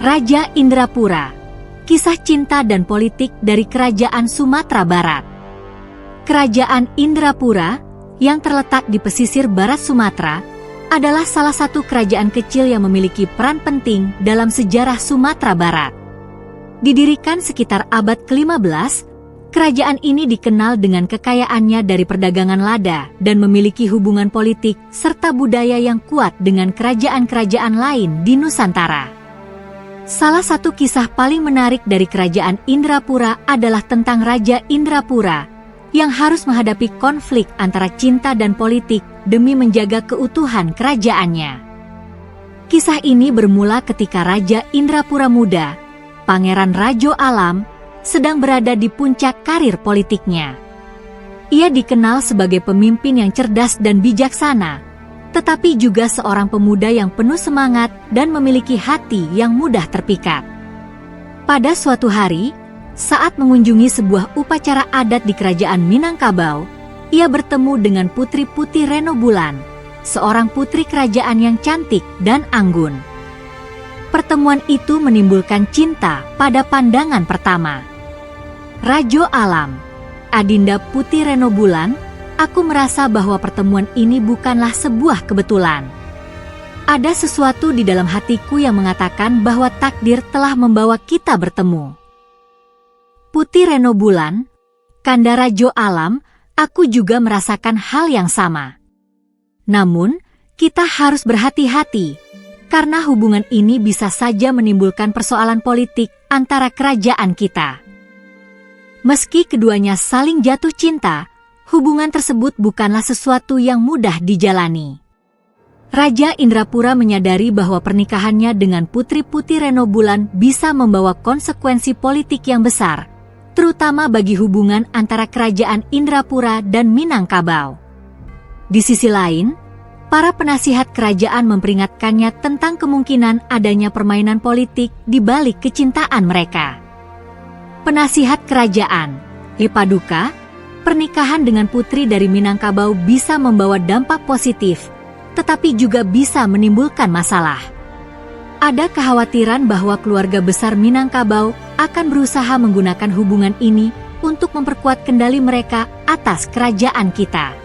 Raja Indrapura, kisah cinta dan politik dari Kerajaan Sumatera Barat. Kerajaan Indrapura, yang terletak di pesisir barat Sumatera, adalah salah satu kerajaan kecil yang memiliki peran penting dalam sejarah Sumatera Barat. Didirikan sekitar abad ke-15, kerajaan ini dikenal dengan kekayaannya dari perdagangan lada dan memiliki hubungan politik serta budaya yang kuat dengan kerajaan-kerajaan lain di Nusantara. Salah satu kisah paling menarik dari Kerajaan Indrapura adalah tentang Raja Indrapura yang harus menghadapi konflik antara cinta dan politik demi menjaga keutuhan kerajaannya. Kisah ini bermula ketika Raja Indrapura muda, Pangeran Rajo Alam, sedang berada di puncak karir politiknya. Ia dikenal sebagai pemimpin yang cerdas dan bijaksana, tetapi juga seorang pemuda yang penuh semangat dan memiliki hati yang mudah terpikat. Pada suatu hari, saat mengunjungi sebuah upacara adat di Kerajaan Minangkabau, ia bertemu dengan Putri Putih Reno Bulan, seorang putri kerajaan yang cantik dan anggun. Pertemuan itu menimbulkan cinta pada pandangan pertama. Rajo Alam, Adinda Putih Reno Bulan, aku merasa bahwa pertemuan ini bukanlah sebuah kebetulan. Ada sesuatu di dalam hatiku yang mengatakan bahwa takdir telah membawa kita bertemu. Putih Reno Bulan, Kanda Rajo Alam, aku juga merasakan hal yang sama. Namun, kita harus berhati-hati, karena hubungan ini bisa saja menimbulkan persoalan politik antara kerajaan kita. Meski keduanya saling jatuh cinta, hubungan tersebut bukanlah sesuatu yang mudah dijalani. Raja Indrapura menyadari bahwa pernikahannya dengan Putri Putih Reno Bulan bisa membawa konsekuensi politik yang besar, terutama bagi hubungan antara Kerajaan Indrapura dan Minangkabau. Di sisi lain, para penasihat kerajaan memperingatkannya tentang kemungkinan adanya permainan politik di balik kecintaan mereka. Penasihat kerajaan, Paduka, pernikahan dengan putri dari Minangkabau bisa membawa dampak positif, tetapi juga bisa menimbulkan masalah. Ada kekhawatiran bahwa keluarga besar Minangkabau akan berusaha menggunakan hubungan ini untuk memperkuat kendali mereka atas kerajaan kita.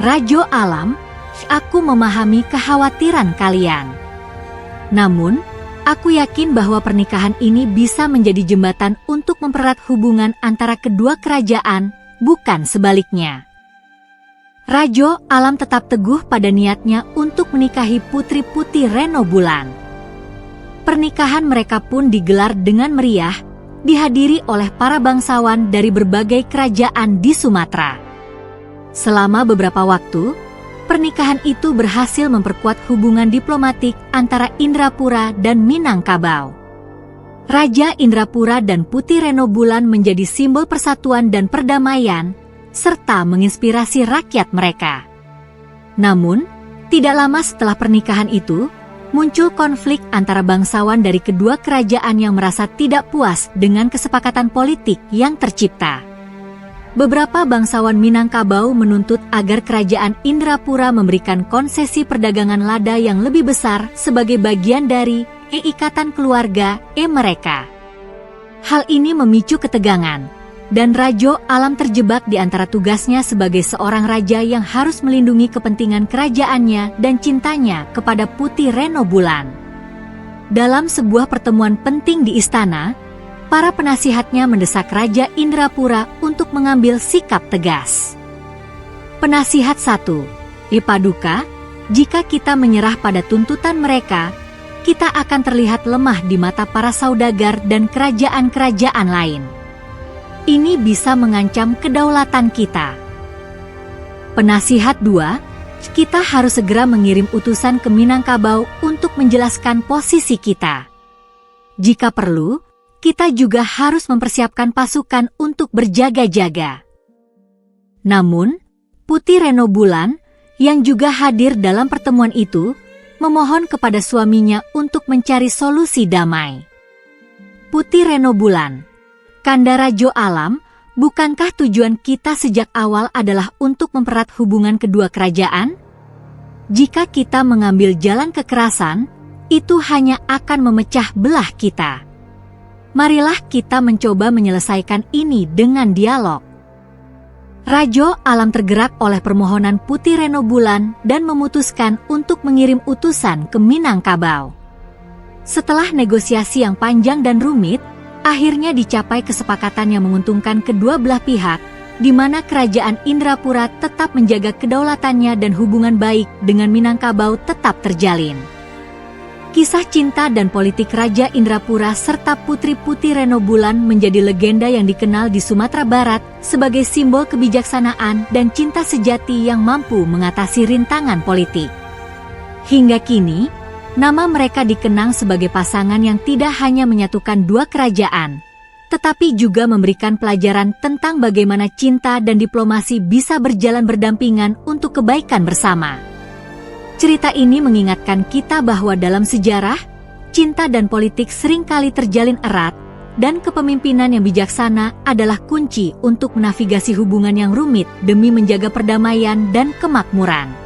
Rajo Alam, aku memahami kekhawatiran kalian. Namun, aku yakin bahwa pernikahan ini bisa menjadi jembatan untuk mempererat hubungan antara kedua kerajaan, bukan sebaliknya. Rajo Alam tetap teguh pada niatnya untuk menikahi Putri Putih Reno Bulan. Pernikahan mereka pun digelar dengan meriah, dihadiri oleh para bangsawan dari berbagai kerajaan di Sumatera. Selama beberapa waktu, pernikahan itu berhasil memperkuat hubungan diplomatik antara Indrapura dan Minangkabau. Raja Indrapura dan Putih Reno Bulan menjadi simbol persatuan dan perdamaian, serta menginspirasi rakyat mereka. Namun, tidak lama setelah pernikahan itu, muncul konflik antara bangsawan dari kedua kerajaan yang merasa tidak puas dengan kesepakatan politik yang tercipta. Beberapa bangsawan Minangkabau menuntut agar Kerajaan Indrapura memberikan konsesi perdagangan lada yang lebih besar sebagai bagian dari ikatan keluarga mereka. Hal ini memicu ketegangan, dan Rajo Alam terjebak di antara tugasnya sebagai seorang raja yang harus melindungi kepentingan kerajaannya dan cintanya kepada Putih Reno Bulan. Dalam sebuah pertemuan penting di istana, para penasihatnya mendesak Raja Indrapura untuk mengambil sikap tegas. Penasihat 1, Paduka, jika kita menyerah pada tuntutan mereka, kita akan terlihat lemah di mata para saudagar dan kerajaan-kerajaan lain. Ini bisa mengancam kedaulatan kita. Penasihat 2, kita harus segera mengirim utusan ke Minangkabau untuk menjelaskan posisi kita. Jika perlu, kita juga harus mempersiapkan pasukan untuk berjaga-jaga. Namun, Putih Reno Bulan, yang juga hadir dalam pertemuan itu, memohon kepada suaminya untuk mencari solusi damai. Putih Reno Bulan, Kanda Rajo Alam, bukankah tujuan kita sejak awal adalah untuk mempererat hubungan kedua kerajaan? Jika kita mengambil jalan kekerasan, itu hanya akan memecah belah kita. Marilah kita mencoba menyelesaikan ini dengan dialog. Rajo Alam tergerak oleh permohonan Putih Reno Bulan dan memutuskan untuk mengirim utusan ke Minangkabau. Setelah negosiasi yang panjang dan rumit, akhirnya dicapai kesepakatan yang menguntungkan kedua belah pihak, di mana Kerajaan Indrapura tetap menjaga kedaulatannya dan hubungan baik dengan Minangkabau tetap terjalin. Kisah cinta dan politik Raja Indrapura serta Putri Putih Reno Bulan menjadi legenda yang dikenal di Sumatera Barat sebagai simbol kebijaksanaan dan cinta sejati yang mampu mengatasi rintangan politik. Hingga kini, nama mereka dikenang sebagai pasangan yang tidak hanya menyatukan dua kerajaan, tetapi juga memberikan pelajaran tentang bagaimana cinta dan diplomasi bisa berjalan berdampingan untuk kebaikan bersama. Cerita ini mengingatkan kita bahwa dalam sejarah, cinta dan politik seringkali terjalin erat, dan kepemimpinan yang bijaksana adalah kunci untuk menavigasi hubungan yang rumit demi menjaga perdamaian dan kemakmuran.